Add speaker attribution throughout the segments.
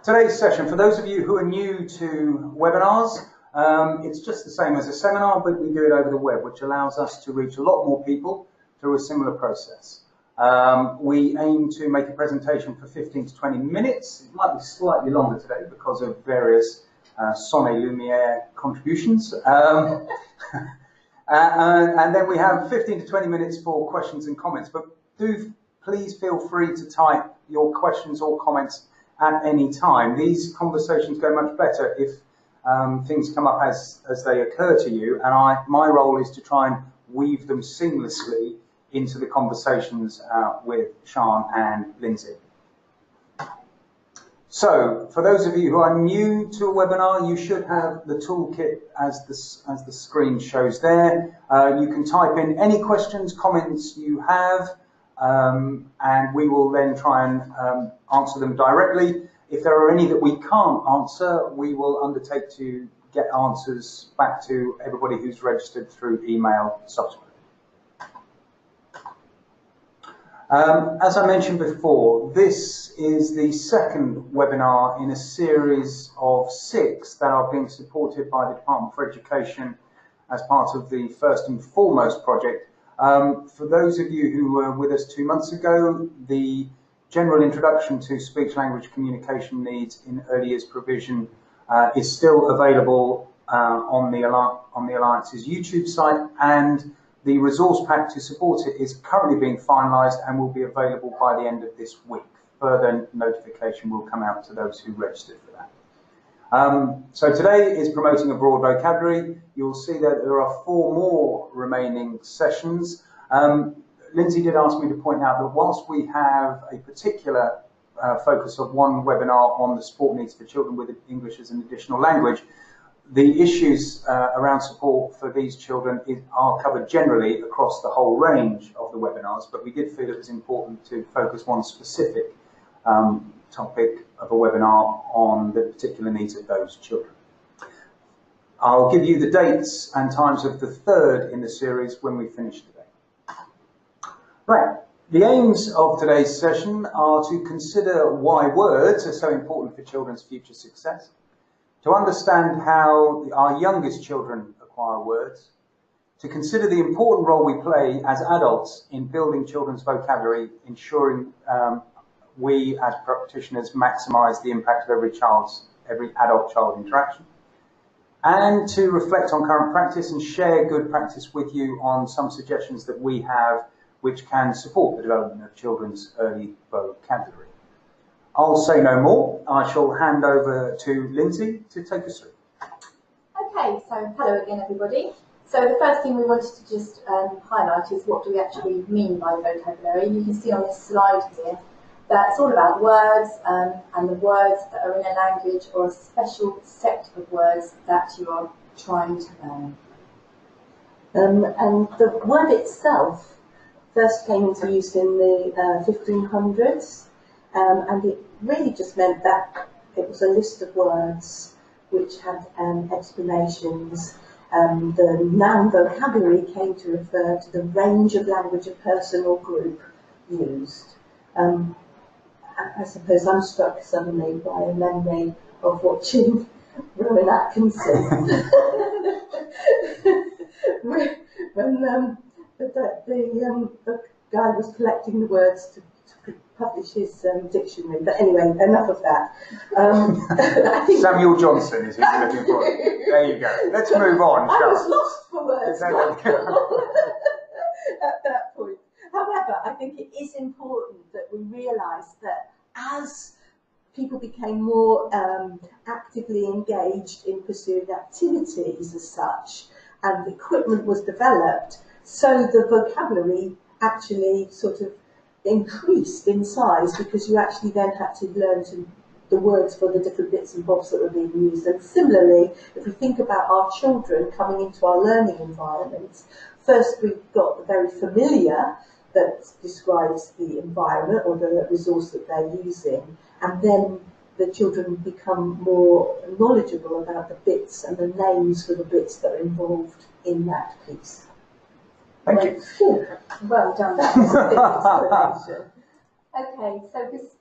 Speaker 1: Today's session, for those of you who are new to webinars, it's just the same as a seminar, but we do it over the web, which allows us to reach a lot more people through a similar process. We aim to make a presentation for 15 to 20 minutes. It might be slightly longer today because of various Sonne Lumiere contributions. And then we have 15 to 20 minutes for questions and comments, but do please feel free to type your questions or comments at any time. These conversations go much better if things come up as they occur to you, and my role is to try and weave them seamlessly into the conversations with Sian and Lynsey. So, for those of you who are new to a webinar, you should have the toolkit as the screen shows there. You can type in any questions, comments you have, and we will then try and answer them directly. If there are any that we can't answer, we will undertake to get answers back to everybody who's registered through email subsequently. As I mentioned before, this is the second webinar in a series of 6 that are being supported by the Department for Education as part of the First and Foremost project. For those of you who were with us 2 months ago, the General Introduction to Speech-Language Communication Needs in Early Years Provision is still available on the Alliance's YouTube site, and the resource pack to support it is currently being finalised and will be available by the end of this week. Further notification will come out to those who registered for that. So today is promoting a broad vocabulary. You'll see that there are 4 more remaining sessions. Lynsey did ask me to point out that whilst we have a particular focus of one webinar on the support needs for children with English as an additional language, the issues around support for these children are covered generally across the whole range of the webinars, but we did feel it was important to focus one specific topic of a webinar on the particular needs of those children. I'll give you the dates and times of the 3rd in the series when we finish today. Right, the aims of today's session are to consider why words are so important for children's future success, to understand how our youngest children acquire words, to consider the important role we play as adults in building children's vocabulary, ensuring we as practitioners maximise the impact of every adult-child interaction, and to reflect on current practice and share good practice with you on some suggestions that we have which can support the development of children's early vocabulary. I'll say no more. I shall hand over to Lynsey to take us through.
Speaker 2: Okay, so hello again everybody. So the first thing we wanted to just highlight is what do we actually mean by vocabulary. You can see on this slide here that it's all about words and the words that are in a language or a special set of words that you are trying to learn. And the word itself first came into use in the 1500s. And it really just meant that it was a list of words which had explanations. The noun vocabulary came to refer to the range of language a person or group used. I suppose I'm struck suddenly by a memory of watching Rowan Atkinson when the guy was collecting the words to publish his dictionary. But anyway, enough of that. I think
Speaker 1: Samuel Johnson is who you're looking for. There you go. Let's move on.
Speaker 2: I was lost for words at that point. However, I think it is important that we realise that as people became more actively engaged in pursuing activities as such, and equipment was developed, so the vocabulary actually sort of increased in size, because you actually then had to learn the words for the different bits and bobs that were being used. And similarly, if we think about our children coming into our learning environments, first we've got the very familiar that describes the environment or the resource that they're using, and then the children become more knowledgeable about the bits and the names for the bits that are involved in that piece.
Speaker 1: Thank you.
Speaker 2: Well done. That was a big explanation. Okay, so this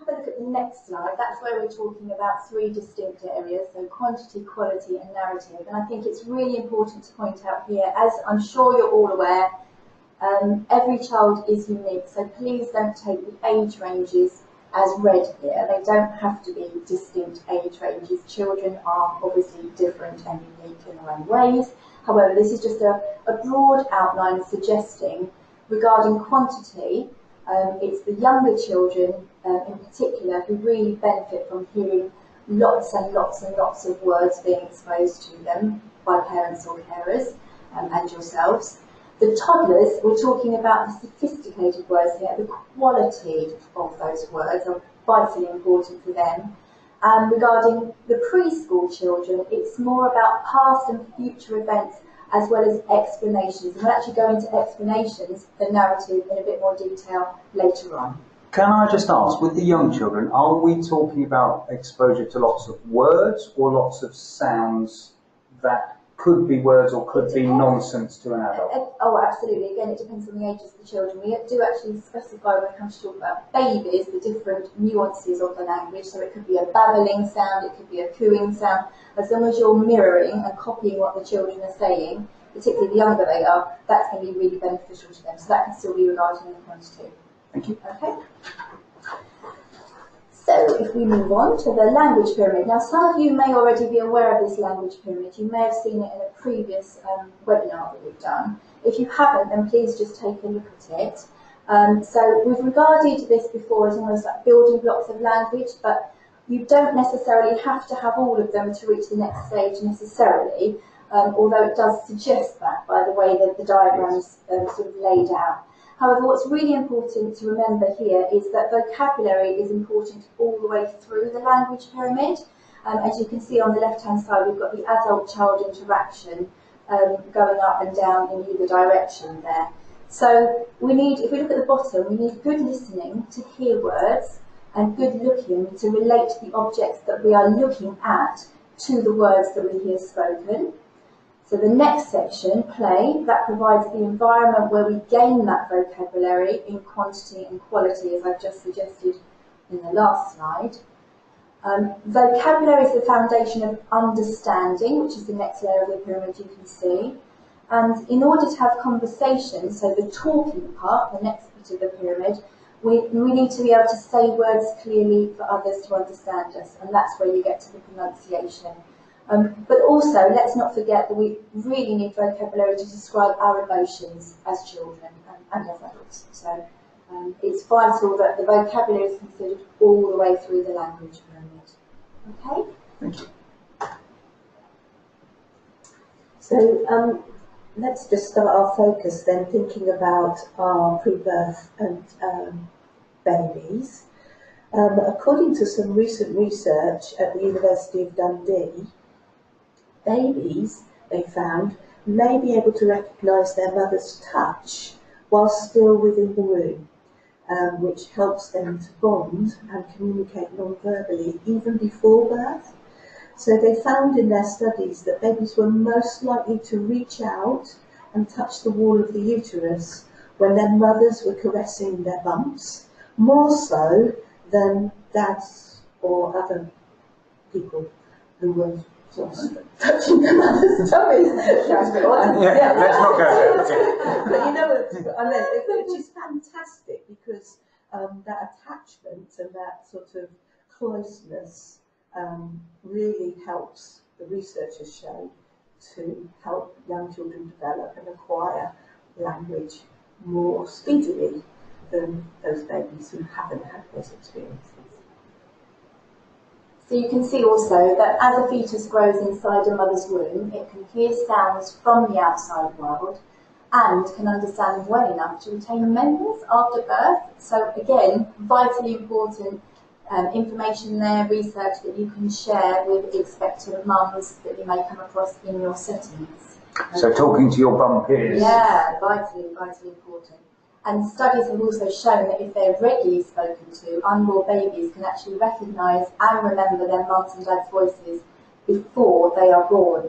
Speaker 3: have a look at the next slide. That's where we're talking about three distinct areas, so quantity, quality and narrative. And I think it's really important to point out here, as I'm sure you're all aware, every child is unique, so please don't take the age ranges as read here. They don't have to be distinct age ranges. Children are obviously different and unique in their own ways. However, this is just a broad outline suggesting regarding quantity, it's the younger children in particular who really benefit from hearing lots and lots and lots of words being exposed to them by parents or carers and yourselves. The toddlers, we're talking about the sophisticated words here, the quality of those words are vitally important for them. And regarding the preschool children, it's more about past and future events as well as explanations. And we'll actually go into explanations, the narrative, in a bit more detail later on.
Speaker 1: Can I just ask, with the young children, are we talking about exposure to lots of words or lots of sounds that could be words or could be nonsense to an adult?
Speaker 3: Oh, absolutely. Again, it depends on the ages of the children. We do actually specify when it comes to talk about babies the different nuances of the language. So it could be a babbling sound, it could be a cooing sound. As long as you're mirroring and copying what the children are saying, particularly the younger they are, that's going to be really beneficial to them. So that can still be regarded in the quantity.
Speaker 1: Thank you.
Speaker 3: Okay. So if we move on to the language pyramid. Now some of you may already be aware of this language pyramid. You may have seen it in a previous webinar that we've done. If you haven't, then please just take a look at it. So we've regarded this before as almost like building blocks of language, but you don't necessarily have to have all of them to reach the next stage necessarily, although it does suggest that by the way that the diagram's sort of laid out. However, what's really important to remember here is that vocabulary is important all the way through the language pyramid. As you can see on the left-hand side, we've got the adult-child interaction going up and down in either direction there. So we need, if we look at the bottom, we need good listening to hear words and good looking to relate the objects that we are looking at to the words that we hear spoken. So the next section, play, that provides the environment where we gain that vocabulary in quantity and quality, as I've just suggested in the last slide. Vocabulary is the foundation of understanding, which is the next layer of the pyramid you can see. And in order to have conversations, so the talking part, the next bit of the pyramid, we need to be able to say words clearly for others to understand us, and that's where you get to the pronunciation. But also, let's not forget that we really need vocabulary to describe our emotions as children and as adults. So it's vital that the vocabulary is considered all the way through the language pyramid. Okay?
Speaker 1: Thank you.
Speaker 2: So let's just start our focus then thinking about our pre-birth and babies. According to some recent research at the University of Dundee, babies, they found, may be able to recognise their mother's touch while still within the womb, which helps them to bond and communicate non-verbally even before birth. So they found in their studies that babies were most likely to reach out and touch the wall of the uterus when their mothers were caressing their bumps, more so than dads or other people who were touching their mother's tummies.
Speaker 1: Yeah, let's not go there. Okay.
Speaker 2: But you know what I mean, which is fantastic because that attachment and that sort of closeness really helps, the research has shown, to help young children develop and acquire language more speedily than those babies who haven't had those experiences.
Speaker 3: So you can see also that as a fetus grows inside a mother's womb, it can hear sounds from the outside world and can understand well enough to retain memories after birth. So again, vitally important information there, research that you can share with expectant mums that you may come across in your settings.
Speaker 1: So talking to your bum peers.
Speaker 3: Yeah, vitally important. And studies have also shown that if they're regularly spoken to, unborn babies can actually recognise and remember their mums and dads' voices before they are born.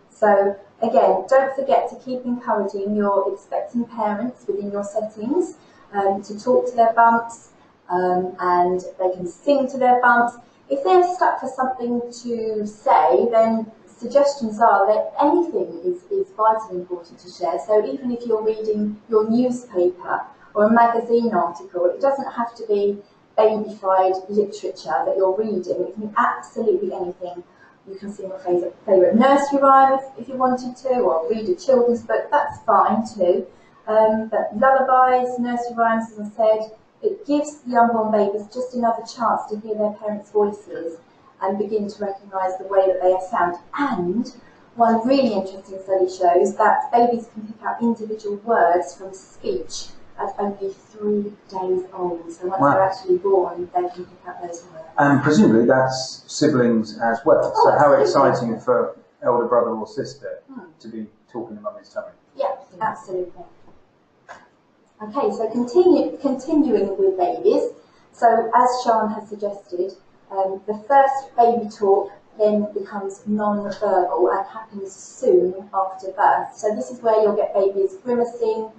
Speaker 3: So again, don't forget to keep encouraging your expecting parents within your settings to talk to their bumps and they can sing to their bumps. If they're stuck for something to say, then suggestions are that anything is vitally important to share. So even if you're reading your newspaper or a magazine article, it doesn't have to be babyfied literature that you're reading. It can be absolutely anything. You can sing your favourite nursery rhyme if you wanted to, or read a children's book, that's fine too. But lullabies, nursery rhymes, as I said, it gives the unborn babies just another chance to hear their parents' voices and begin to recognise the way that they are sound. And one really interesting study shows that babies can pick out individual words from speech at only 3 days old. So once they're actually born, they can pick out those words.
Speaker 1: And presumably that's siblings as well.
Speaker 3: Oh,
Speaker 1: so how exciting for elder brother or sister to be talking in mummy's tummy.
Speaker 3: Yeah, absolutely. Okay, so continuing with babies. So as Sian has suggested, the first baby talk then becomes non-verbal and happens soon after birth. So this is where you'll get babies grimacing,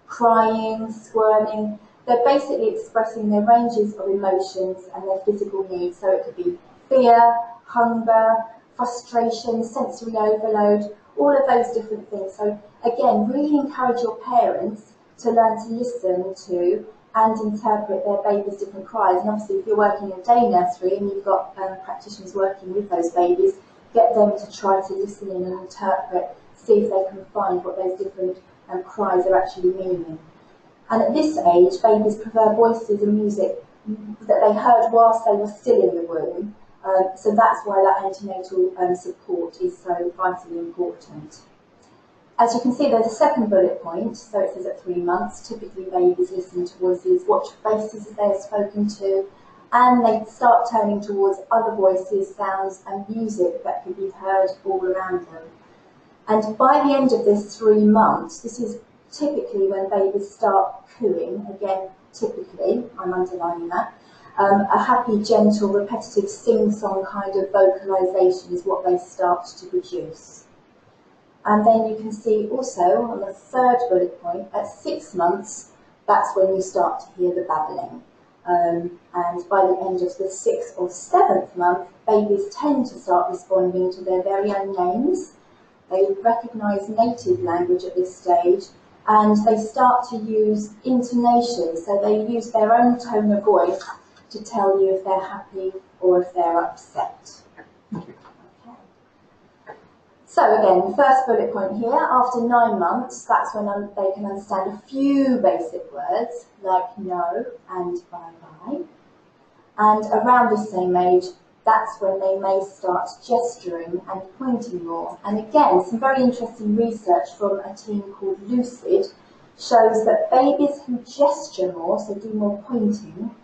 Speaker 3: crying, squirming. They're basically expressing their ranges of emotions and their physical needs. So it could be fear, hunger, frustration, sensory overload, all of those different things. So again, really encourage your parents to learn to listen to and interpret their baby's different cries. And obviously if you're working in a day nursery and you've got practitioners working with those babies, get them to try to listen in and interpret, see if they can find what those different cries are actually meaning. And at this age, babies prefer voices and music that they heard whilst they were still in the womb. So that's why that antenatal support is so vitally important. As you can see, there's a second bullet point. So it says at 3 months, typically babies listen to voices, watch faces as they're spoken to, and they start turning towards other voices, sounds, and music that can be heard all around them. And by the end of this 3 months, this is typically when babies start cooing. Again, typically, I'm underlining that. A happy, gentle, repetitive sing-song kind of vocalisation is what they start to produce. And then you can see also on the third bullet point, at 6 months, that's when you start to hear the babbling. And by the end of the 6th or 7th month, babies tend to start responding to their very own names. They recognise native language at this stage, and they start to use intonation, so they use their own tone of voice to tell you if they're happy or if they're upset. Okay. So again, the first bullet point here, after 9 months, that's when they can understand a few basic words, like no and bye-bye. And around the same age, that's when they may start gesturing and pointing more. And again, some very interesting research from a team called Lucid shows that babies who gesture more, so do more pointing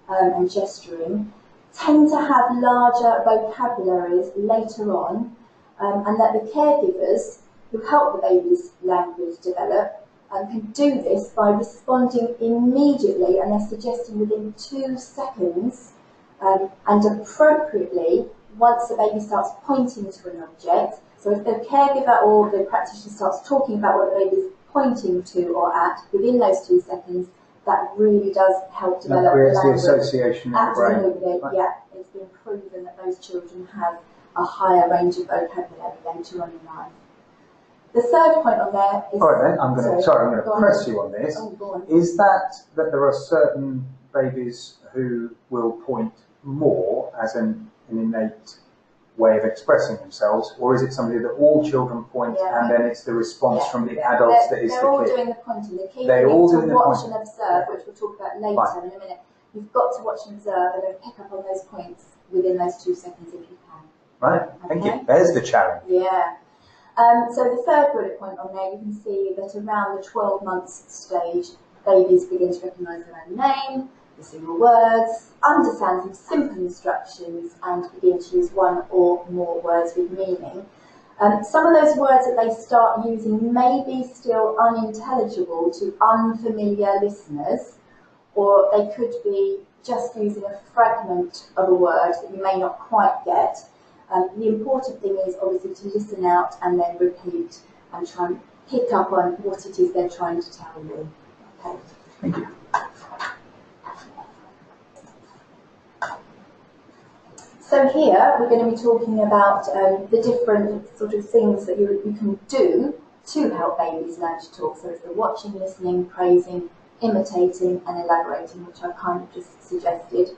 Speaker 3: and gesturing, tend to have larger vocabularies later on, and that the caregivers who help the baby's language develop can do this by responding immediately, and they're suggesting within 2 seconds, and appropriately once the baby starts pointing to an object. So if the caregiver or the practitioner starts talking about what the baby's pointing to or at, within those 2 seconds, that really does help develop
Speaker 1: that creates
Speaker 3: language.
Speaker 1: the association in the brain.
Speaker 3: Absolutely, yeah. It's been proven that those children have a higher range of vocabulary later on in life. The third point on there is...
Speaker 1: All right then, I'm going to press you on this.
Speaker 3: Oh, go on.
Speaker 1: Is that there are certain babies who will point more as an innate way of expressing themselves, or is it something that all children point and then it's the response from the adults that is the key?
Speaker 3: They're all doing the pointing. The key
Speaker 1: They're all
Speaker 3: is to
Speaker 1: doing the
Speaker 3: watch
Speaker 1: pointing.
Speaker 3: and observe, which we'll talk about later in a minute. You've got to watch and observe and then pick up on those points within those 2 seconds if you can.
Speaker 1: Right, thank you. There's the challenge.
Speaker 3: Yeah. So the third bullet point on there, you can see that around the 12 months stage, babies begin to recognise their own name, the single words, understand some simple instructions, and begin to use one or more words with meaning. Some of those words that they start using may be still unintelligible to unfamiliar listeners, or they could be just using a fragment of a word that you may not quite get. The important thing is obviously to listen out and then repeat and try and pick up on what it is they're trying to tell you. Okay.
Speaker 1: Thank you.
Speaker 3: So here we're going to be talking about the different sort of things that you can do to help babies learn to talk. So it's the watching, listening, praising, imitating and elaborating, which I've kind of just suggested.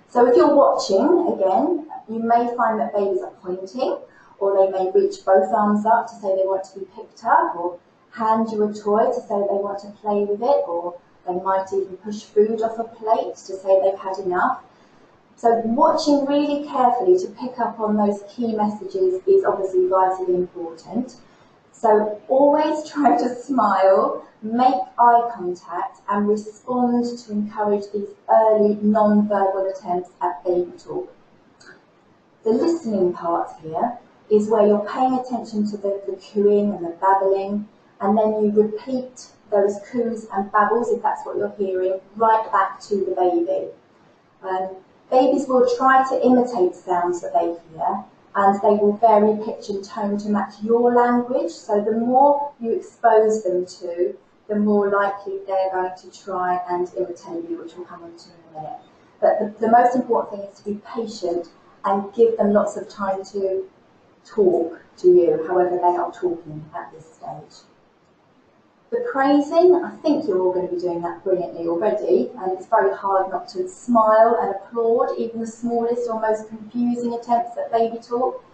Speaker 3: So if you're watching, again, you may find that babies are pointing, or they may reach both arms up to say they want to be picked up, or hand you a toy to say they want to play with it, or they might even push food off a plate to say they've had enough. So watching really carefully to pick up on those key messages is obviously vitally important. So always try to smile, make eye contact and respond to encourage these early non-verbal attempts at baby talk. The listening part here is where you're paying attention to the cooing and the babbling, and then you repeat those coos and babbles, if that's what you're hearing, right back to the baby. Babies will try to imitate sounds that they hear, and they will vary pitch and tone to match your language. So the more you expose them to, the more likely they're going to try and imitate you, which we'll come on to in a minute. But the most important thing is to be patient and give them lots of time to talk to you, however they are talking at this stage. The praising, I think you're all going to be doing that brilliantly already, and it's very hard not to smile and applaud even the smallest or most confusing attempts at baby talk.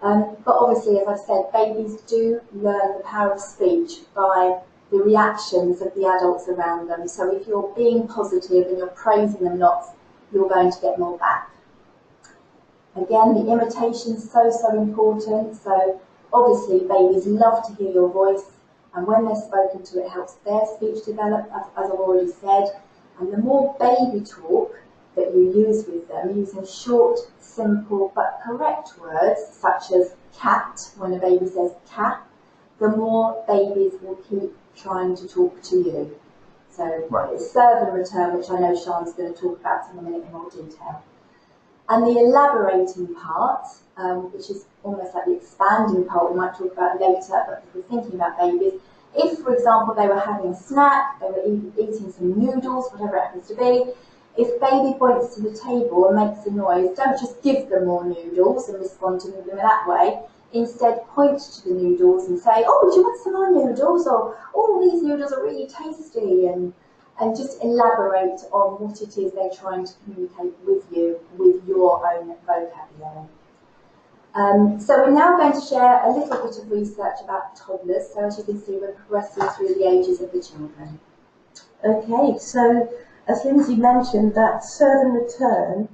Speaker 3: But obviously, as I've said, babies do learn the power of speech by the reactions of the adults around them. So if you're being positive and you're praising them lots, you're going to get more back. Again, the imitation is so important. So obviously, babies love to hear your voice. And when they're spoken to, it helps their speech develop, as I've already said. And the more baby talk that you use with them, using short, simple, but correct words, such as cat, when a baby says cat, the more babies will keep trying to talk to you. So it's serve and return, which I know Sian's going to talk about in a minute in more detail. And the elaborating part, which is almost like the expanding part we might talk about later, but if we're thinking about babies, if, for example, they were having a snack, they were eating some noodles, whatever it happens to be, if baby points to the table and makes a noise, don't just give them more noodles and respond to them that way. Instead, point to the noodles and say, oh, do you want some more noodles? Or, oh, these noodles are really tasty. And just elaborate on what it is they're trying to communicate with you, with your own vocabulary. So we're now going to share a little bit of research about toddlers. So as you can see, we're progressing through the ages of the children.
Speaker 2: Okay, so as Lynsey mentioned, that serve and return,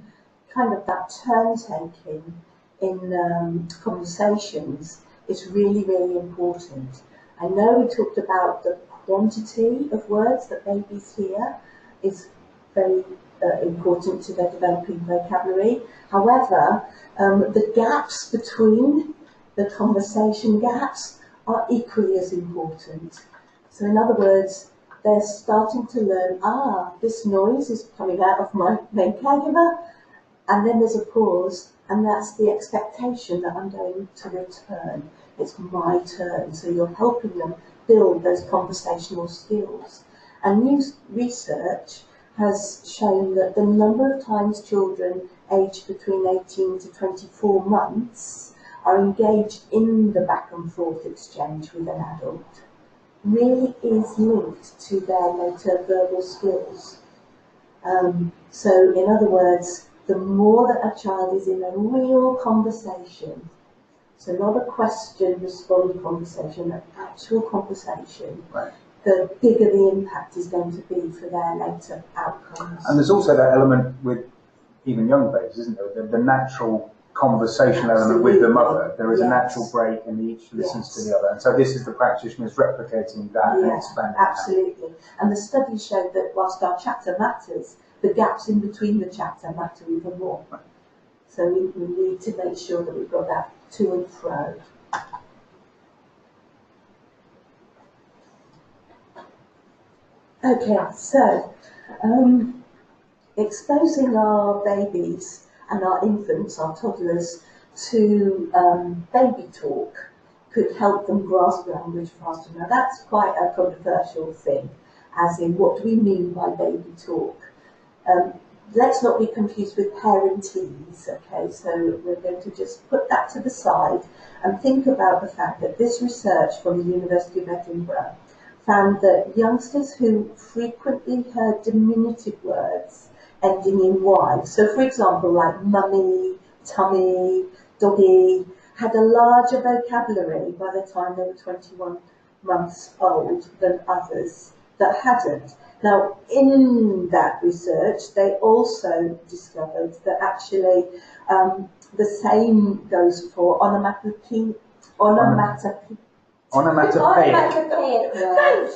Speaker 2: kind of that turn taking in conversations is really, really important. I know we talked about the quantity of words that babies hear is very important to their developing vocabulary. However, the gaps between the conversation gaps are equally as important. So in other words, they're starting to learn, this noise is coming out of my main caregiver, and then there's a pause, and that's the expectation that I'm going to return. It's my turn. So you're helping them build those conversational skills. And new research has shown that the number of times children aged between 18 to 24 months are engaged in the back and forth exchange with an adult really is linked to their later verbal skills. So in other words, the more that a child is in a real conversation, so not a question-respond conversation, an actual conversation, the bigger the impact is going to be for their later outcomes.
Speaker 1: And there's also that element with even young babies, isn't there? The natural conversational element with the mother. There is a natural break and each listens to the other. And so this is the practitioners replicating that and expanding
Speaker 2: absolutely. And the study showed that whilst our chatter matters, the gaps in between the chatter matter even more. So we need to make sure that we've got that to and fro. Okay, so exposing our babies and our infants, our toddlers, to baby talk could help them grasp language faster. Now that's quite a controversial thing, as in what do we mean by baby talk? let's not be confused with parentees, okay? So we're going to just put that to the side and think about the fact that this research from the University of Edinburgh found that youngsters who frequently heard diminutive words ending in Y, so for example like mummy, tummy, doggy, had a larger vocabulary by the time they were 21 months old than others that hadn't. Now, in that research, they also discovered that actually the same goes for onomatopoeic. Thank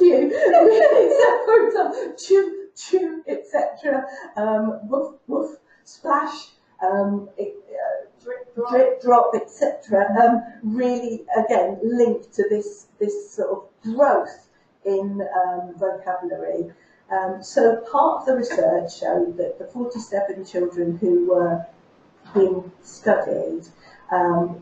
Speaker 2: you. So, for example, chew, chew, etc. Woof, woof, splash, drip, drop, etc. Really, again, linked to this sort of growth in vocabulary. So part of the research showed that the 47 children who were being studied,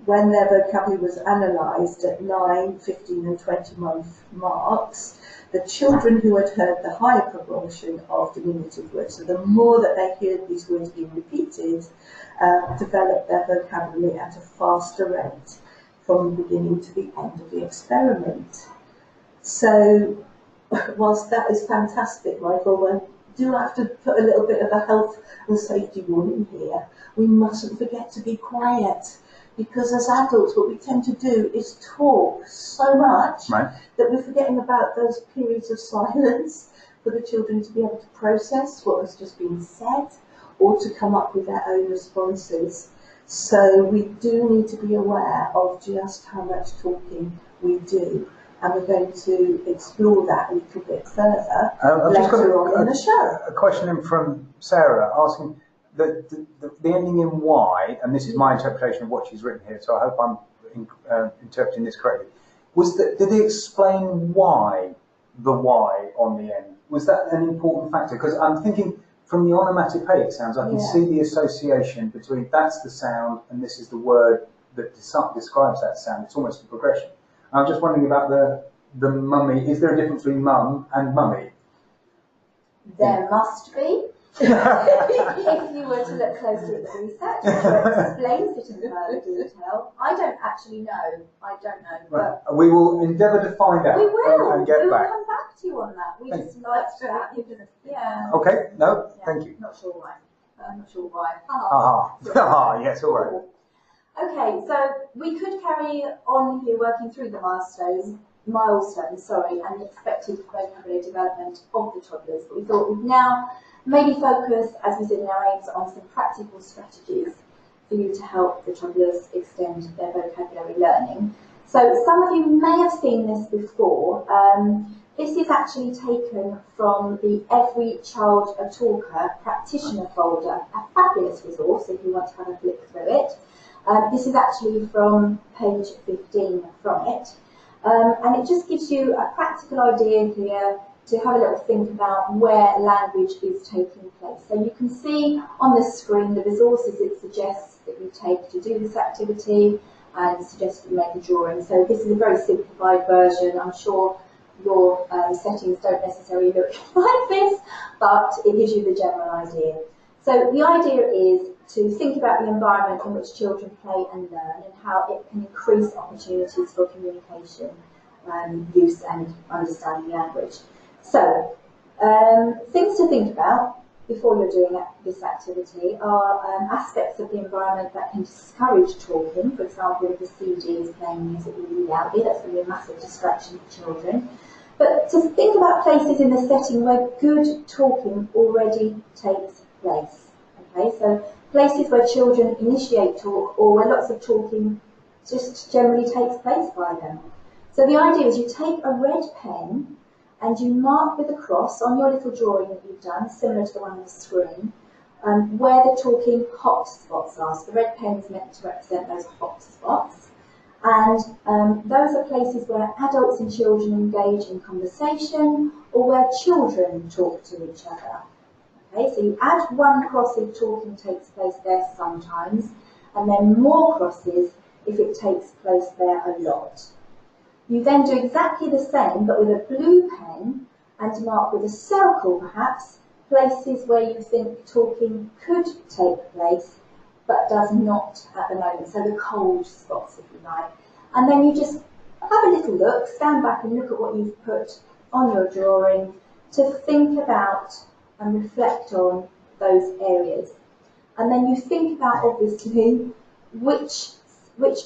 Speaker 2: when their vocabulary was analysed at 9, 15 and 20-month marks, the children who had heard the higher proportion of diminutive words, so the more that they heard these words being repeated, developed their vocabulary at a faster rate from the beginning to the end of the experiment. So, whilst that is fantastic, Michael, I do have to put a little bit of a health and safety warning here. We mustn't forget to be quiet, because as adults what we tend to do is talk so much that we're forgetting about those periods of silence for the children to be able to process what has just been said or to come up with their own responses. So we do need to be aware of just how much talking we do. And we're going to explore that a little bit further later on in the show.
Speaker 1: A question in from Sarah asking the ending in Y, and this is my interpretation of what she's written here, so I hope I'm interpreting this correctly. Did they explain why the Y on the end? Was that an important factor? Because I'm thinking from the onomatopoeic sounds, I can see the association between that's the sound and this is the word that describes that sound. It's almost a progression. I'm just wondering about the mummy. Is there a difference between mum and mummy?
Speaker 3: There must be. If you were to look closely at the research, it explains it in further detail. I don't actually know. I don't know.
Speaker 1: Right. But we will endeavour to find out.
Speaker 3: We will.
Speaker 1: And get
Speaker 3: we will
Speaker 1: back.
Speaker 3: Come back to you on that. We just liked that. Yeah.
Speaker 1: Okay. No. Yeah. Thank you.
Speaker 3: Not sure why. I'm not sure why.
Speaker 1: Yes. All right.
Speaker 3: Okay, so we could carry on here working through the milestones, and the expected vocabulary development of the toddlers, but we thought we'd now maybe focus, as we said in our aims, on some practical strategies for you to help the toddlers extend their vocabulary learning. So some of you may have seen this before. This is actually taken from the Every Child a Talker practitioner folder, a fabulous resource if you want to have a flick through it. This is actually from page 15 from it, and it just gives you a practical idea here to have a little think about where language is taking place. So you can see on the screen the resources it suggests that you take to do this activity, and suggests that you make a drawing. So this is a very simplified version. I'm sure your settings don't necessarily look like this, but it gives you the general idea. So the idea is to think about the environment in which children play and learn and how it can increase opportunities for communication, use and understanding language. So, things to think about before you're doing this activity are aspects of the environment that can discourage talking. For example, if the CD is playing music really loudly, that's going to be a massive distraction for children. But to think about places in the setting where good talking already takes place. Okay, so places where children initiate talk or where lots of talking just generally takes place by them. So the idea is you take a red pen and you mark with a cross on your little drawing that you've done, similar to the one on the screen, where the talking hot spots are. So the red pen is meant to represent those hot spots. And those are places where adults and children engage in conversation or where children talk to each other. Okay, so you add one cross if talking takes place there sometimes, and then more crosses if it takes place there a lot. You then do exactly the same, but with a blue pen, and mark with a circle perhaps places where you think talking could take place, but does not at the moment, so the cold spots, if you like. And then you just have a little look, stand back and look at what you've put on your drawing to think about and reflect on those areas. And then you think about, obviously, which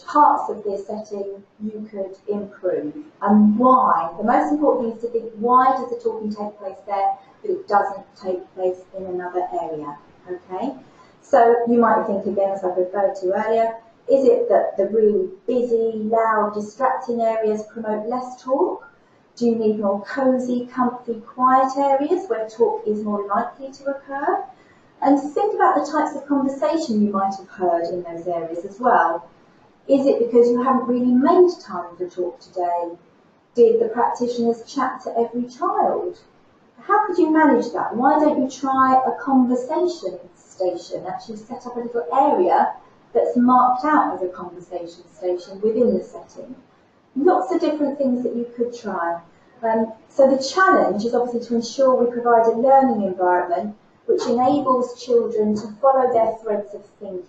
Speaker 3: parts of this setting you could improve and why. The most important thing is to think, why does the talking take place there, but it doesn't take place in another area, okay? So you might think, again, as I referred to earlier, is it that the really busy, loud, distracting areas promote less talk? Do you need more cosy, comfy, quiet areas where talk is more likely to occur? And think about the types of conversation you might have heard in those areas as well. Is it because you haven't really made time for talk today? Did the practitioners chat to every child? How could you manage that? Why don't you try a conversation station? Actually set up a little area that's marked out as a conversation station within the setting. Lots of different things that you could try. So the challenge is obviously to ensure we provide a learning environment which enables children to follow their threads of thinking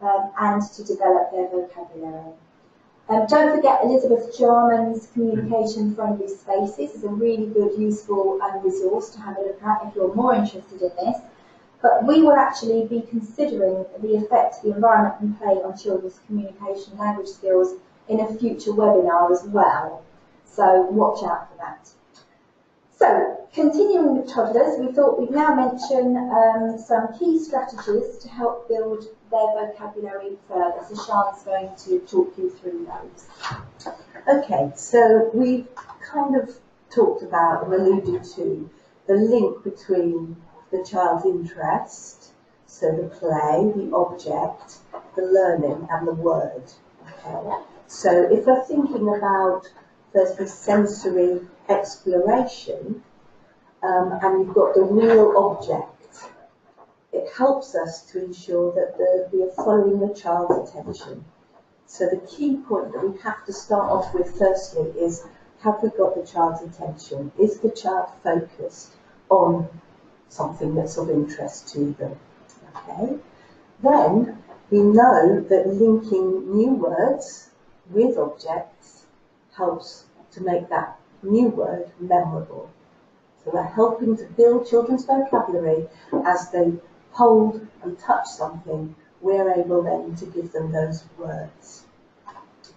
Speaker 3: and to develop their vocabulary. Don't forget Elizabeth Jarman's Communication Friendly Spaces is a really good, useful resource to have a look at if you're more interested in this. But we will actually be considering the effect the environment can play on children's communication and language skills in a future webinar as well. So watch out for that. So, continuing with toddlers, we thought we'd now mention some key strategies to help build their vocabulary further. So Sian's going to talk you through those.
Speaker 2: Okay, so we've kind of talked about and alluded to the link between the child's interest, so the play, the object, the learning and the word. Okay. So if we're thinking about firstly sensory exploration and you've got the real object, it helps us to ensure that we are following the child's attention. So the key point that we have to start off with firstly is, have we got the child's attention? Is the child focused on something that's of interest to them? Okay. Then we know that linking new words with objects helps to make that new word memorable. So we're helping to build children's vocabulary as they hold and touch something. We're able then to give them those words.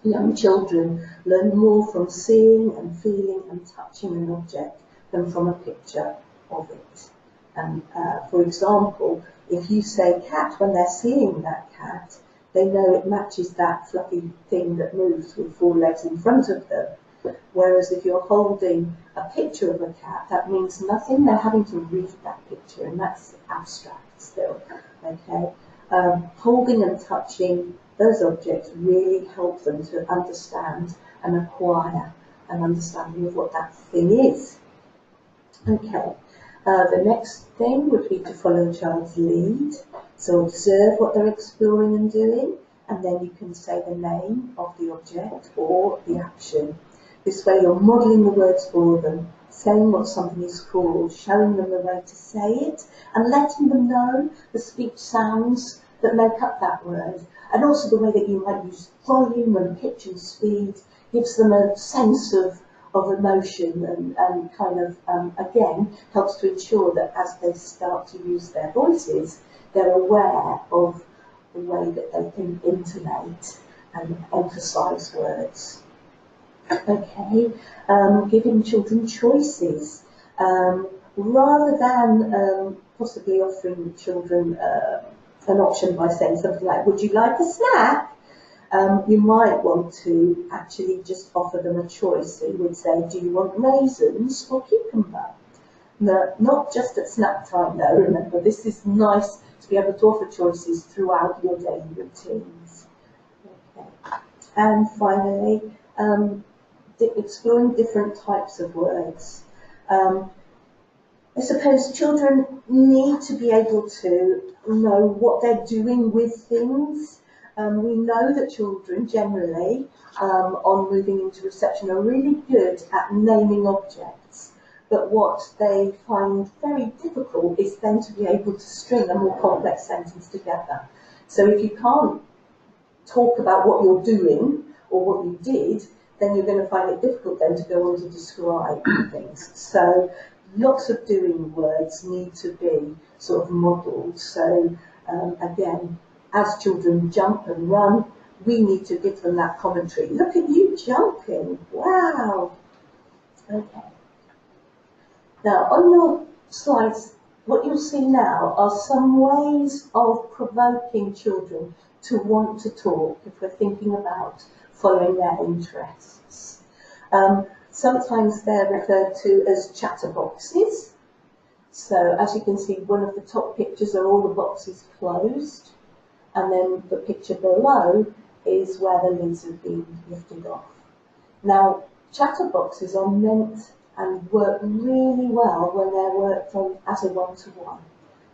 Speaker 2: Young children learn more from seeing and feeling and touching an object than from a picture of it. And for example, if you say cat, when they're seeing that cat, they know it matches that fluffy thing that moves with four legs in front of them. Whereas if you're holding a picture of a cat, that means nothing. They're having to read that picture, and that's abstract still. Okay, holding and touching those objects really help them to understand and acquire an understanding of what that thing is. Okay. The next thing would be to follow the child's lead. So observe what they're exploring and doing, and then you can say the name of the object or the action. This way you're modelling the words for them, saying what something is called, showing them the way to say it, and letting them know the speech sounds that make up that word. And also the way that you might use volume and pitch and speed gives them a sense of emotion and kind of, again, helps to ensure that as they start to use their voices, they're aware of the way that they can intonate and emphasise words. Okay, giving children choices. Rather than possibly offering children an option by saying something like, would you like a snack? You might want to actually just offer them a choice. So you would say, do you want raisins or cucumber? No, not just at snack time though, remember, this is nice to be able to offer choices throughout your daily routines. Okay. And finally, exploring different types of words. I suppose children need to be able to know what they're doing with things. We know that children generally, on moving into reception, are really good at naming objects. but what they find very difficult is then to be able to string a more complex sentence together. So if you can't talk about what you're doing or what you did, then you're going to find it difficult then to go on to describe things. So lots of doing words need to be sort of modelled. So again, as children jump and run, we need to give them that commentary. Look at you jumping, wow. Okay. Now on your slides, what you'll see now are some ways of provoking children to want to talk if we're thinking about following their interests. Sometimes they're referred to as chatterboxes. So as you can see, one of the top pictures are all the boxes closed, and then the picture below is where the lids have been lifted off. Now, chatterboxes are meant and work really well when they're worked on as a one-to-one.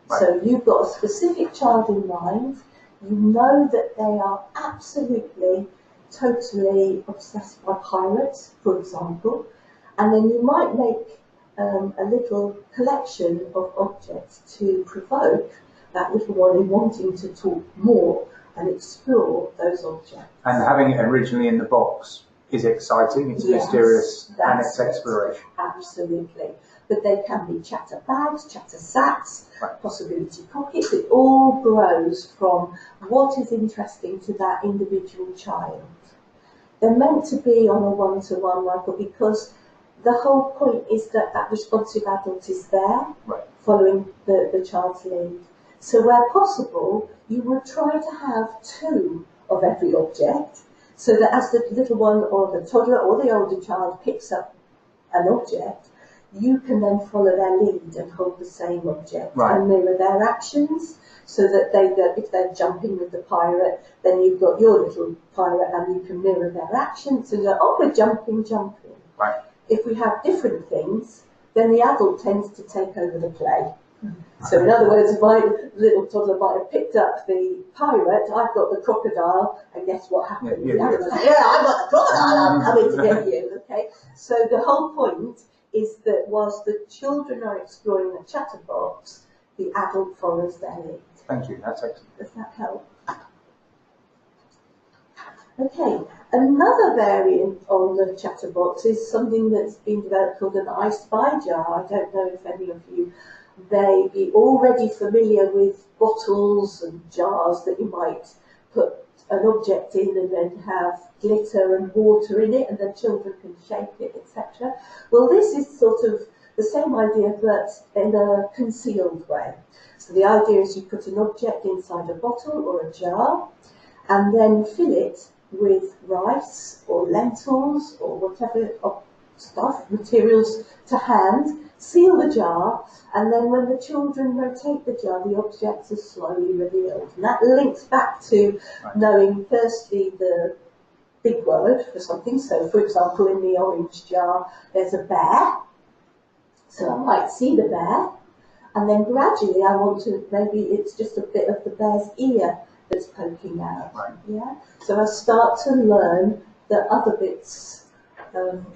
Speaker 2: Right. So you've got a specific child in mind, you know that they are absolutely, totally obsessed by pirates, for example, and then you might make a little collection of objects to provoke that little one in wanting to talk more and explore those objects. And
Speaker 1: having it originally in the box is exciting, it's mysterious, and it's exploration.
Speaker 2: Absolutely. But they can be chatter bags, chatter sacks, possibility pockets. It all grows from what is interesting to that individual child. They're meant to be on a one-to-one, Michael, because the whole point is that that responsive adult is there, following the child's lead. So where possible, you would try to have two of every object, so that as the little one or the toddler or the older child picks up an object, you can then follow their lead and hold the same object and mirror their actions, so that they go, if they're jumping with the pirate, then you've got your little pirate and you can mirror their actions. So you go, oh, we're jumping.
Speaker 1: Right.
Speaker 2: If we have different things, then the adult tends to take over the play. So in other words, if my little toddler might have picked up the pirate, I've got the crocodile, and guess what happens? I've got the crocodile, I'm coming to get you, okay? So the whole point is that whilst the children are exploring the chatterbox, the adult follows their lead.
Speaker 1: Thank you, that's excellent.
Speaker 2: Does that help? Okay, another variant on the chatterbox is something that's been developed called an I Spy jar. I don't know if any of you may be already familiar with bottles and jars that you might put an object in and then have glitter and water in it, and then children can shake it, etc. Well, this is sort of the same idea, but in a concealed way. So the idea is you put an object inside a bottle or a jar, and then fill it with rice or lentils or whatever stuff, materials to hand, seal the jar, and then when the children rotate the jar, the objects are slowly revealed. And that links back to knowing firstly the big word for something. So for example, in the orange jar, there's a bear. So I might see the bear, and then gradually I want to, maybe it's just a bit of the bear's ear that's poking out. Yeah. So I start to learn the other bits.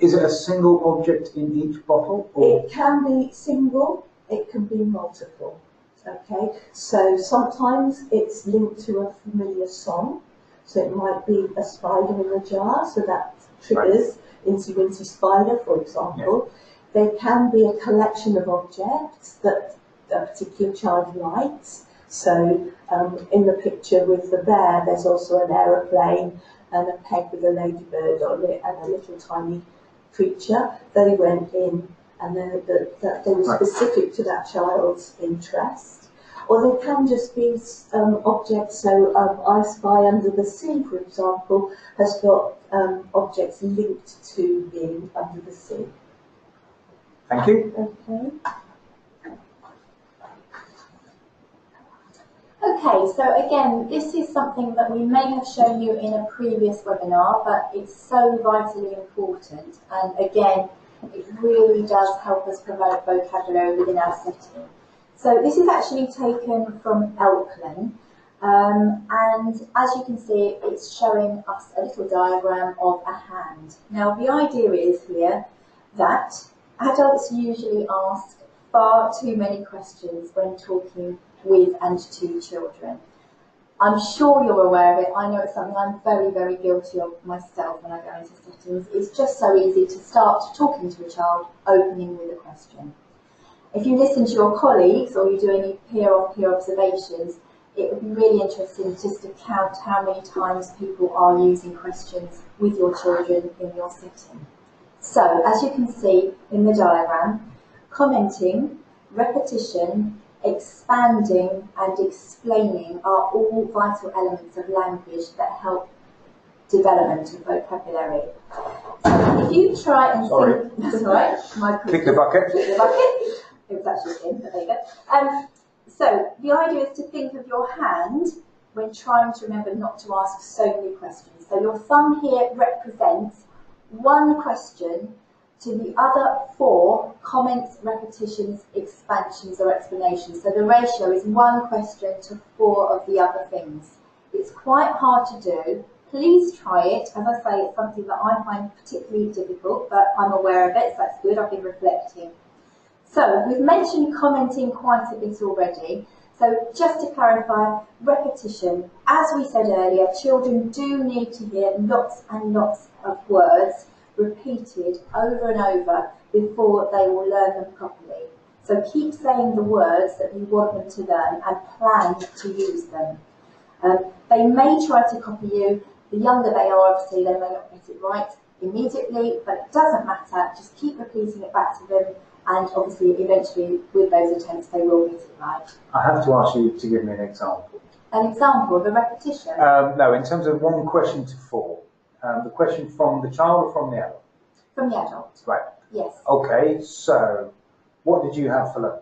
Speaker 1: Is it a single object in each bottle? Or?
Speaker 2: It can be single, it can be multiple. Okay, so sometimes it's linked to a familiar song. So it might be a spider in the jar, so that triggers Insy Wincy Spider, for example. Yeah. There can be a collection of objects that a particular child likes. So in the picture with the bear, there's also an aeroplane and a peg with a ladybird on it and a little tiny creature. They went in, and they were specific to that child's interest. Or they can just be objects. So I Spy Under the Sea, for example, has got objects linked to being under the sea.
Speaker 1: Thank you.
Speaker 2: Okay.
Speaker 3: Okay, so again, this is something that we may have shown you in a previous webinar, but it's so vitally important. And again, it really does help us promote vocabulary within our setting. So this is actually taken from Elkland, and as you can see, it's showing us a little diagram of a hand. Now, the idea is here that Adults usually ask far too many questions when talking with and to children. I'm sure you're aware of it. I know it's something I'm very, very guilty of myself when I go into settings. It's just so easy to start talking to a child, opening with a question. If you listen to your colleagues or you do any peer-on-peer observations, it would be really interesting just to count how many times people are using questions with your children in your setting. So, as you can see in the diagram, commenting, repetition, expanding and explaining are all vital elements of language that help development of vocabulary. So if you try and think, that's all right,
Speaker 1: Kick the bucket.
Speaker 3: Kick the bucket. It was actually in, but there you go. So the idea is to think of your hand when trying to remember not to ask so many questions. So your thumb here represents one question to the other 4 comments, repetitions, expansions or explanations. So the ratio is 1 question to 4 of the other things. It's quite hard to do. Please try it. As I say, it's something that I find particularly difficult, but I'm aware of it, so that's good. I've been reflecting. So we've mentioned commenting quite a bit already. So just to clarify, repetition. As we said earlier, children do need to hear lots and lots of words repeated over and over before they will learn them properly. So keep saying the words that you want them to learn and plan to use them. They may try to copy you. The younger they are, obviously, they may not get it right immediately, but it doesn't matter. Just keep repeating it back to them, and obviously, eventually, with those attempts, they will get it right.
Speaker 1: I have to ask you to give me an example.
Speaker 3: An example of a repetition?
Speaker 1: No, in terms of 1 question to 4. The question from the child or from the adult?
Speaker 3: From the adult.
Speaker 1: Right.
Speaker 3: Yes.
Speaker 1: Okay, so what did you have for lunch?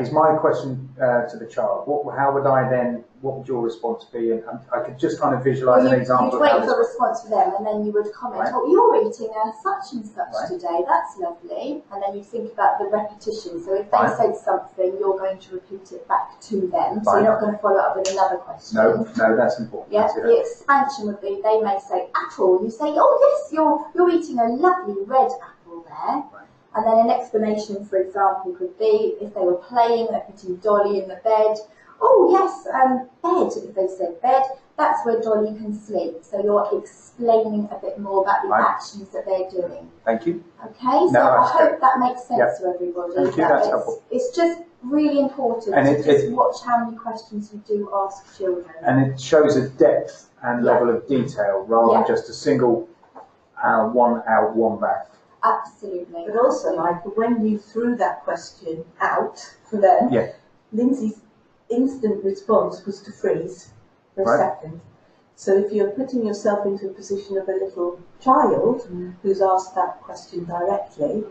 Speaker 1: Is my question to the child. How would I then, what would your response be? And I could just kind of visualise an example.
Speaker 3: You'd wait for a response from them, and then you would comment,
Speaker 1: right.
Speaker 3: oh, you're eating a such and such
Speaker 1: right.
Speaker 3: today, that's lovely. And then you think about the repetition. So if they
Speaker 1: right.
Speaker 3: said something, you're going to repeat it back to them. So
Speaker 1: right.
Speaker 3: you're not going to follow up with another question.
Speaker 1: No, that's important.
Speaker 3: Yeah, the expansion would be, they may say apple. You say, oh yes, you're eating a lovely red apple there. Right. And then an explanation, for example, could be if they were playing, they're putting Dolly in the bed. Oh yes, bed, if they said bed, that's where Dolly can sleep. So you're explaining a bit more about the
Speaker 1: right.
Speaker 3: actions that they're doing.
Speaker 1: Thank you.
Speaker 3: Okay, so I hope that makes sense to everybody.
Speaker 1: Thank you, that's helpful.
Speaker 3: It's just really important to just watch how many questions you do ask children.
Speaker 1: And it shows a depth and level of detail rather than just a single 1 out, 1 back.
Speaker 3: Absolutely.
Speaker 2: But also, Michael, when you threw that question out for them, Lynsey's instant response was to freeze for a second. So if you're putting yourself into a position of a little child who's asked that question directly,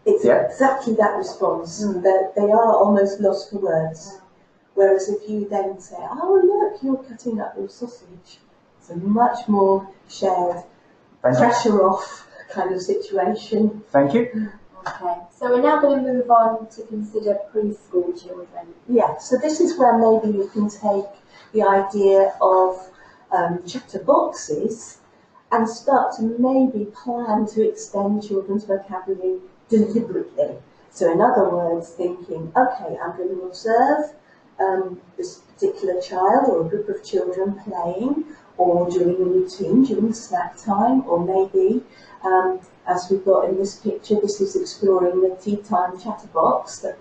Speaker 2: it's exactly that response, that they are almost lost for words. Whereas if you then say, oh look, you're cutting up your sausage, it's a much more shared, pressure off kind of situation.
Speaker 1: Thank you.
Speaker 3: Okay, so we're now going to move on to consider preschool children.
Speaker 2: Yeah, so this is where maybe we can take the idea of chatterboxes and start to maybe plan to extend children's vocabulary deliberately. So in other words, thinking, okay, I'm going to observe this particular child or a group of children playing or doing a routine during snack time, or maybe as we've got in this picture, this is exploring the tea time chatterbox that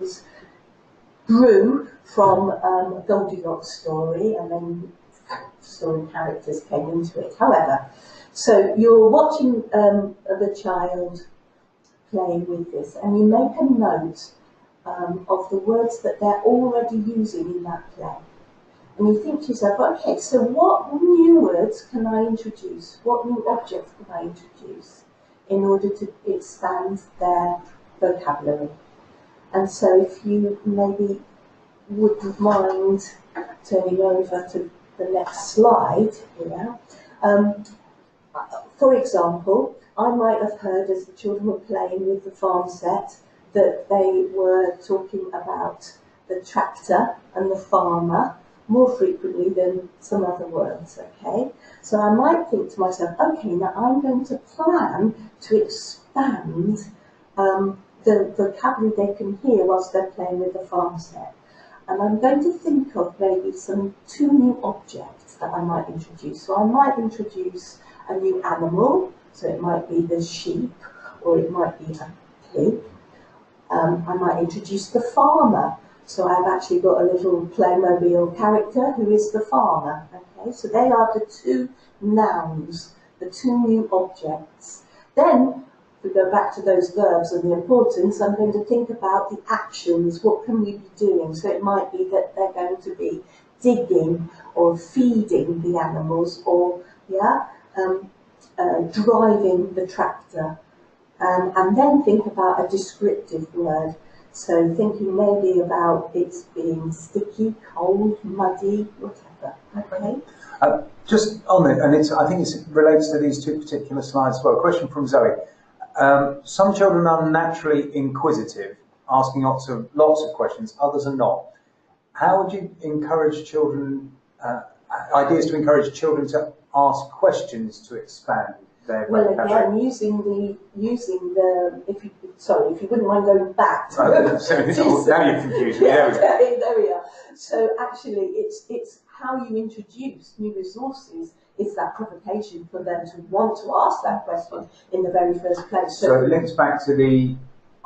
Speaker 2: grew from a Goldilocks story, and then story characters came into it. However, so you're watching the child playing with this, and you make a note of the words that they're already using in that play. And you think to yourself, okay, so what new words can I introduce? What new objects can I introduce in order to expand their vocabulary? And so if you maybe wouldn't mind turning over to the next slide here. For example, I might have heard as the children were playing with the farm set that they were talking about the tractor and the farmer more frequently than some other words, okay? So I might think to myself, okay, now I'm going to plan to expand the vocabulary they can hear whilst they're playing with the farm set. And I'm going to think of maybe two new objects that I might introduce. So I might introduce a new animal, so it might be the sheep, or it might be a pig. I might introduce the farmer. So I've actually got a little Playmobil character who is the farmer. Okay, so they are the two nouns, the two new objects. Then, if we go back to those verbs and the importance, I'm going to think about the actions. What can we be doing? So it might be that they're going to be digging or feeding the animals, or driving the tractor. And then think about a descriptive word. So thinking maybe about it being sticky, cold, muddy, whatever. Okay.
Speaker 1: Just on it, and I think it relates to these two particular slides as well. A question from Zoe. Some children are naturally inquisitive, asking lots of questions. Others are not. How would you encourage children? Ideas to encourage children to ask questions to expand their vocabulary?
Speaker 2: Well, again, using the if you wouldn't mind going back.
Speaker 1: Now you're confused me.
Speaker 2: There we are. So actually, it's how you introduce new resources. It's that provocation for them to want to ask that question in the very first place.
Speaker 1: So it links back to the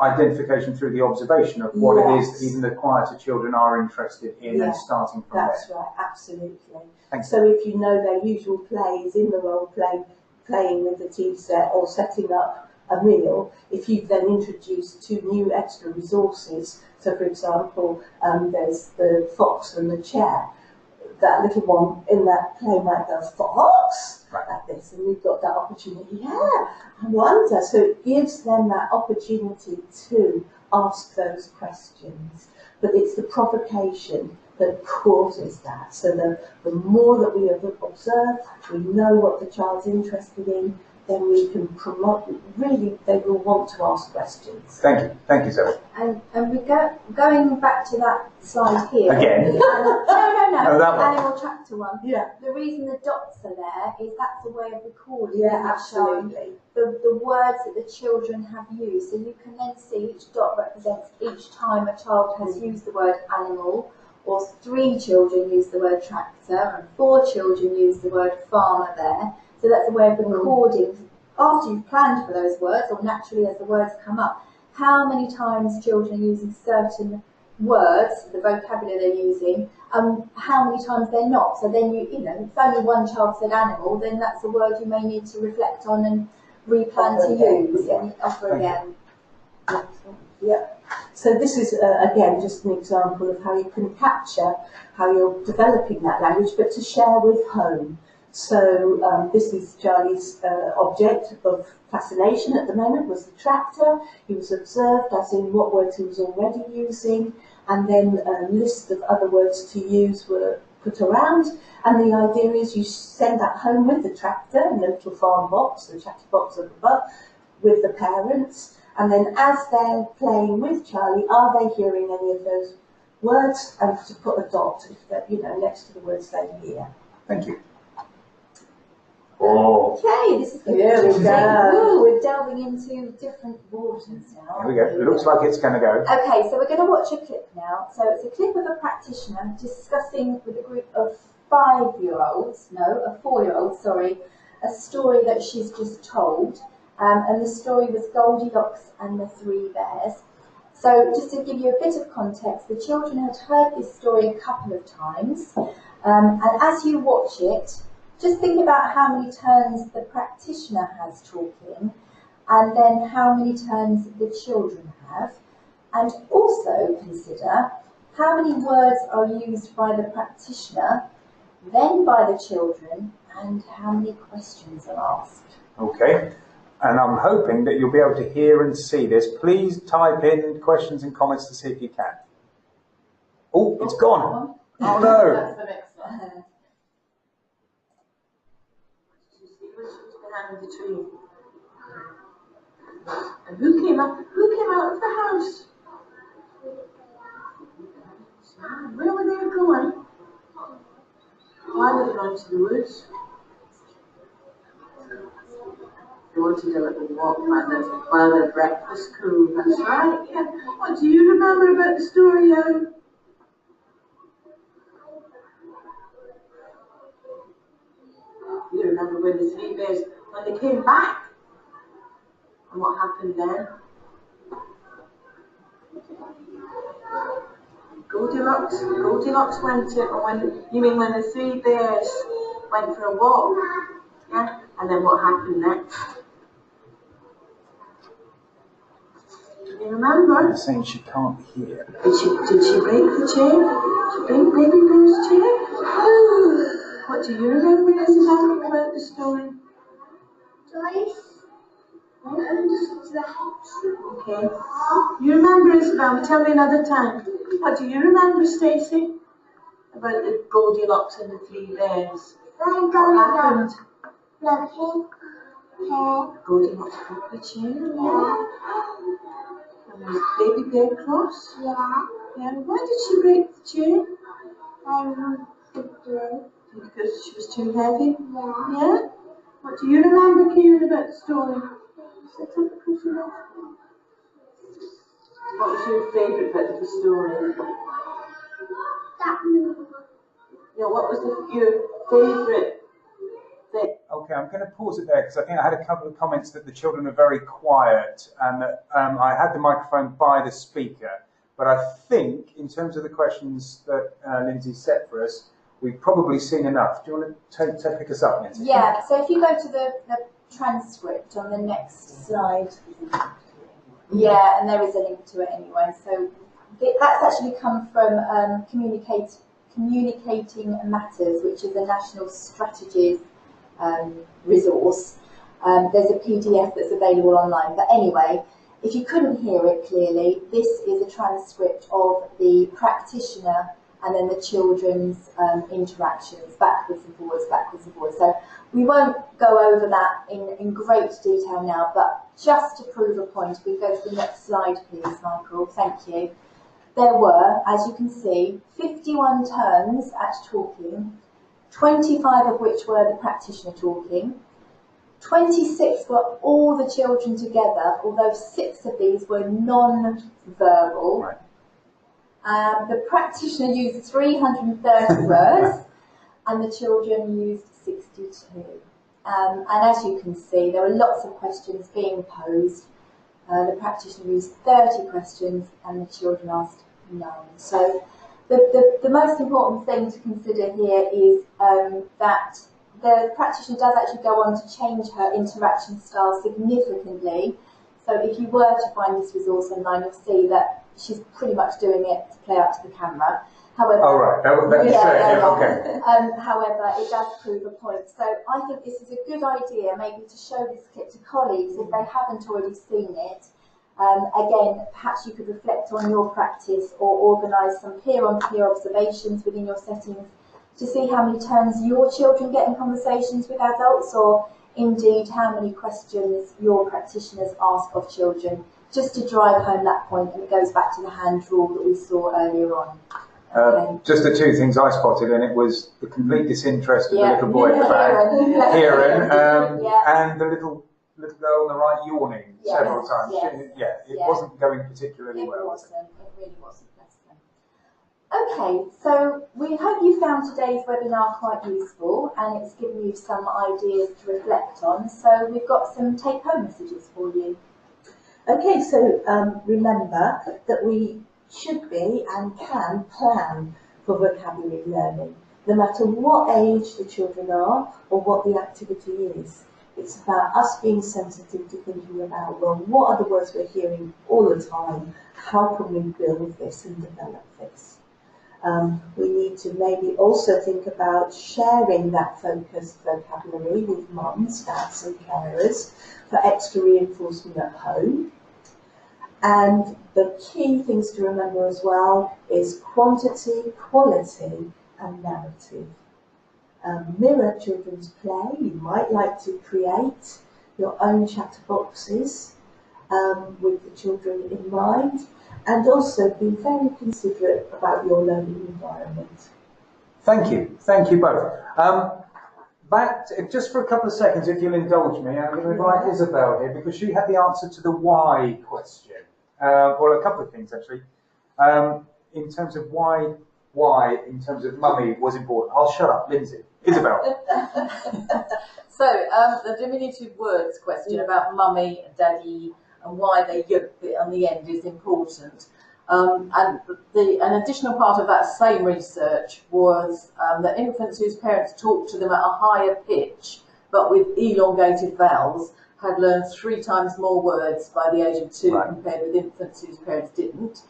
Speaker 1: identification through the observation of what it is that even the quieter children are interested in, and starting from
Speaker 2: that's
Speaker 1: there.
Speaker 2: Right, absolutely.
Speaker 1: Thanks.
Speaker 2: So if you know their usual plays in the role play, playing with the tea set or setting up a meal, if you've then introduced two new extra resources, so for example, there's the fox and the chair, that little one in that play might go, fox, like this, and you've got that opportunity, I wonder. So it gives them that opportunity to ask those questions. But it's the provocation that causes that. So the more that we have observed, we know what the child's interested in, then we can promote, really they will want to ask questions.
Speaker 1: Thank you, Zoe.
Speaker 3: And we going back to that slide here.
Speaker 1: Again?
Speaker 3: No,
Speaker 1: that one.
Speaker 3: animal tractor one.
Speaker 2: Yeah.
Speaker 3: The reason the dots are there is that's a way of recording.
Speaker 2: Yeah, absolutely.
Speaker 3: The words that the children have used. So you can then see each dot represents each time a child has used the word animal, or 3 children use the word tractor, and 4 children use the word farmer there. So that's a way of recording, after you've planned for those words, or naturally as the words come up, how many times children are using certain words, the vocabulary they're using, how many times they're not. So then if only one child said animal, then that's a word you may need to reflect on and replan to use and offer again.
Speaker 2: Yeah. So this is, again, just an example of how you can capture how you're developing that language, but to share with home. So this is Charlie's object of fascination at the moment was the tractor. He was observed as in what words he was already using, and then a list of other words to use were put around. And the idea is you send that home with the tractor in the little farm box, the chatterbox up above, with the parents. And then as they're playing with Charlie, are they hearing any of those words? And to put a dot, next to the words they hear.
Speaker 1: Thank you. Oh.
Speaker 3: Okay, this is good.
Speaker 2: There we go.
Speaker 3: We're delving into different waters now.
Speaker 1: Here we go. It looks like it's going to go.
Speaker 3: Okay, so we're going to watch a clip now. So it's a clip of a practitioner discussing with a group of 4-year-olds, a story that she's just told. And the story was Goldilocks and the 3 Bears. So just to give you a bit of context, the children had heard this story a couple of times. And as you watch it, just think about how many turns the practitioner has talking, and then how many turns the children have. And also consider how many words are used by the practitioner, then by the children, and how many questions are asked.
Speaker 1: Okay. And I'm hoping that you'll be able to hear and see this. Please type in questions and comments to see if you can. Oh, it's gone. Oh no.
Speaker 4: That's the next one. Behind the tree. And who came out of the house? Where were they going? Why were they going to the woods? wanted a little walk while the breakfast cooled. That's right, yeah. What do you remember about the story, Owen? You remember when the three bears, when they came back? And what happened then? Goldilocks went to, or when, you mean when the three bears went for a walk? Yeah? And then what happened next? Do you remember?
Speaker 1: They're saying she can't hear.
Speaker 4: Did she break the chair? She break baby bear's chair? What do you remember, Isabel, about the story?
Speaker 3: Joyce?
Speaker 4: Okay. You remember, Isabel? Tell me another time. What do you remember, Stacey? About the Goldilocks and the three bears? What happened? Goldilocks broke the chair, yeah. And was baby bear cross?
Speaker 3: Yeah.
Speaker 4: Yeah. Why did she break the chair? Because she was too heavy?
Speaker 3: Yeah.
Speaker 4: Yeah? What do you remember, Kieran, about the story? What was your favourite bit of the story? Yeah, what was your favourite bit?
Speaker 1: Okay, I'm going to pause it there because I think I had a couple of comments that the children are very quiet and that I had the microphone by the speaker. But I think, in terms of the questions that Lynsey set for us, we've probably seen enough. Do you want to pick us up, Lynsey?
Speaker 3: Yeah, so if you go to the transcript on the next slide. Yeah, and there is a link to it anyway. So that's actually come from Communicating Matters, which is a national strategies resource. There's a PDF that's available online. But anyway, if you couldn't hear it clearly, this is a transcript of the practitioner and then the children's interactions, backwards and forwards, backwards and forwards. So we won't go over that in great detail now, but just to prove a point, we go to the next slide, please, Michael. Thank you. There were, as you can see, 51 turns at talking, 25 of which were the practitioner talking. 26 were all the children together, although 6 of these were non-verbal.
Speaker 1: Right.
Speaker 3: The practitioner used 330 words and the children used 62. And as you can see, there were lots of questions being posed. The practitioner used 30 questions and the children asked none. So the most important thing to consider here is that the practitioner does actually go on to change her interaction style significantly. So if you were to find this resource online, you'll see that she's pretty much doing it to play up to the camera. However,
Speaker 1: oh, right. Okay.
Speaker 3: However, it does prove a point. So I think this is a good idea, maybe to show this clip to colleagues if they haven't already seen it. Again, perhaps you could reflect on your practice or organise some peer-on-peer observations within your settings to see how many turns your children get in conversations with adults, or indeed how many questions your practitioners ask of children, just to drive home that point, and it goes back to the hand rule that we saw earlier on. Okay.
Speaker 1: Just the two things I spotted, and it was the complete disinterest of the little boy at the back, Kieran, and the little girl on the right yawning several times. It wasn't going particularly well.
Speaker 3: It really wasn't. Okay, so we hope you found today's webinar quite useful and it's given you some ideas to reflect on. So we've got some take-home messages for you.
Speaker 2: Okay, so remember that we should be and can plan for vocabulary learning, no matter what age the children are or what the activity is. It's about us being sensitive to thinking about, well, what are the words we're hearing all the time? How can we build this and develop this? We need to maybe also think about sharing that focused vocabulary with mums, dads and carers for extra reinforcement at home. And the key things to remember as well is quantity, quality and narrative. Mirror children's play. You might like to create your own chatterboxes with the children in mind, and also be very considerate about your learning environment.
Speaker 1: Thank you both. just for a couple of seconds, if you'll indulge me, I'm going to invite Isabel here because she had the answer to the why question. Well, a couple of things actually. In terms of why in terms of mummy was important. I'll shut up, Lynsey. Isabel.
Speaker 5: So, the diminutive words question about mummy, daddy, and why the yuk bit on the end is important. And an additional part of that same research was that infants whose parents talked to them at a higher pitch, but with elongated vowels, had learned 3 times more words by the age of 2 compared with infants whose parents didn't.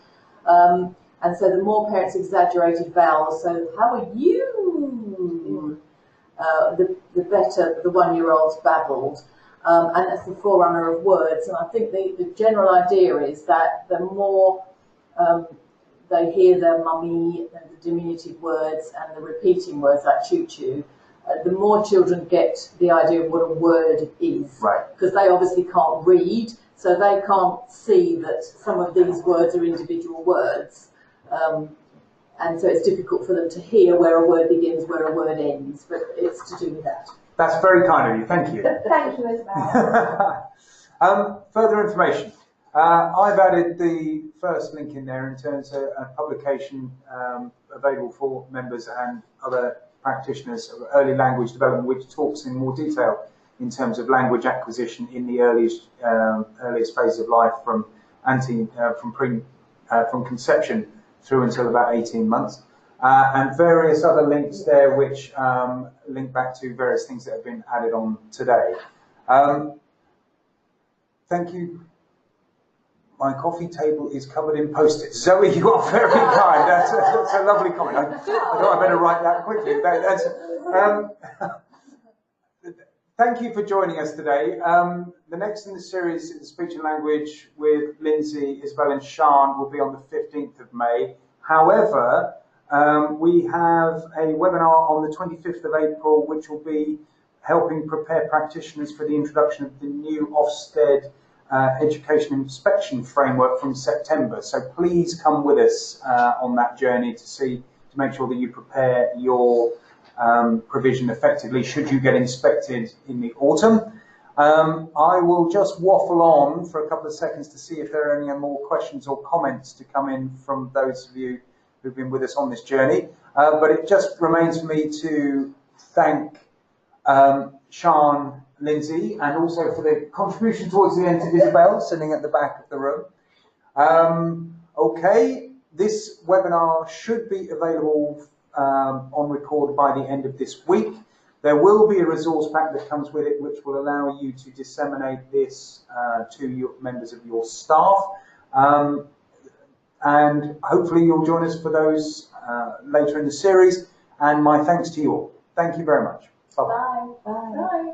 Speaker 5: And so the more parents exaggerated vowels, so how are you? The better the 1-year-olds babbled. And that's the forerunner of words. And I think the general idea is that the more they hear the mummy and the diminutive words and the repeating words like choo-choo, the more children get the idea of what a word is. Right. Because they obviously can't read, so they can't see that some of these words are individual words. And so it's difficult for them to hear where a word begins, where a word ends, but it's to do with that.
Speaker 1: That's very kind of you, thank you.
Speaker 3: Thank you, Isabel.
Speaker 1: Further information. I've added the first link in there in terms of a publication available for members and other practitioners of early language development, which talks in more detail in terms of language acquisition in the earliest phase of life from conception through until about 18 months. And various other links there which link back to various things that have been added on today. Thank you. My coffee table is covered in Post-its. Zoe, you are very kind. That's a lovely comment. I thought I better write that quickly. Thank you for joining us today. The next in the series is Speech and Language with Lynsey, Isabel and Sian will be on the 15th of May. However, we have a webinar on the 25th of April, which will be helping prepare practitioners for the introduction of the new Ofsted Education Inspection Framework from September. So please come with us on that journey to make sure that you prepare your provision effectively should you get inspected in the autumn. I will just waffle on for a couple of seconds to see if there are any more questions or comments to come in from those of you who've been with us on this journey. But it just remains for me to thank Sian, Lynsey, and also for the contribution towards the end to Isabel, sitting at the back of the room. Okay, this webinar should be available on record by the end of this week. There will be a resource pack that comes with it, which will allow you to disseminate this to your members of your staff. And hopefully you'll join us for those later in the series. And my thanks to you all. Thank you very much. Bye-bye.
Speaker 3: Bye. Bye. Bye.